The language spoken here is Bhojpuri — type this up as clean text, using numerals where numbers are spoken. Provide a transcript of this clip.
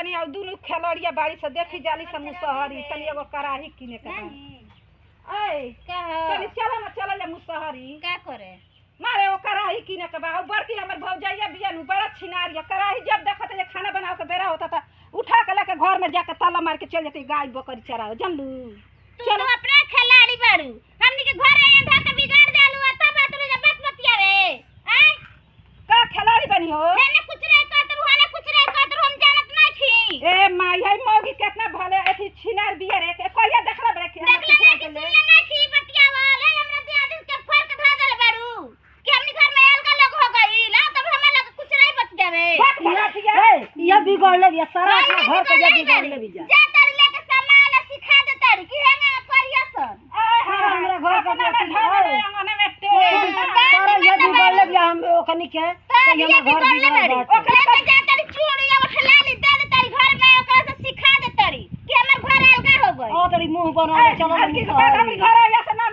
तनी और दोनों खेलड़िया बाड़ी से देखी जाली से मुसहरी तनी एगो कराही किने के ए का तनी चला जा मुसहरी का करे मारे वो कराही किने के बा बड़की हमर भौजाइया बिया नु बड़ा छिनारिया कराही जब देखत ये खाना बनाओ के बेरा होता था उठा के लेके घर में जाके ताला मार के चल जाती गाय बकरी चराओ जानलू तू तो अपना खिलाड़ी बाड़ू हमनी के घर अंधा के बिगाड़ देलू आता बात रे बात बतियावे हैं का खिलाड़ी बनी हो मैंने कुछ रे कहतरू हाने कुछ रे कहतरू हम जानत नहीं थी ए माई है मौगी कितना भले एथी छिनार बिया रे के कहिया देखला बड़े के देखला नहीं कि सुनला नहीं थी बतियावल है हमरा दियादिन के फर्क धा देल बाड़ू कि हमनी घर में अलग लोग हो गई ला तब हमरा लगे कुछ नहीं बतियावे ए ये बिगड़ ले ये सारा घर के ये बिगड़ ले बिया जा तारी लेके सामान सिखा दे तारी कि हेंगा करियसन हमरा घर के अंगने में टे सारा ये बिगड़ ले बिया हम ओकनी के ये घर बिगड़ ओकरा के जा तारी चूड़िया उठला ली दे दे तारी घर में ओकरा से सिखा दे तारी कि हमर घर अलगा हो गई ओ तड़ी मुंह बना चलो हमनी घर आया से ना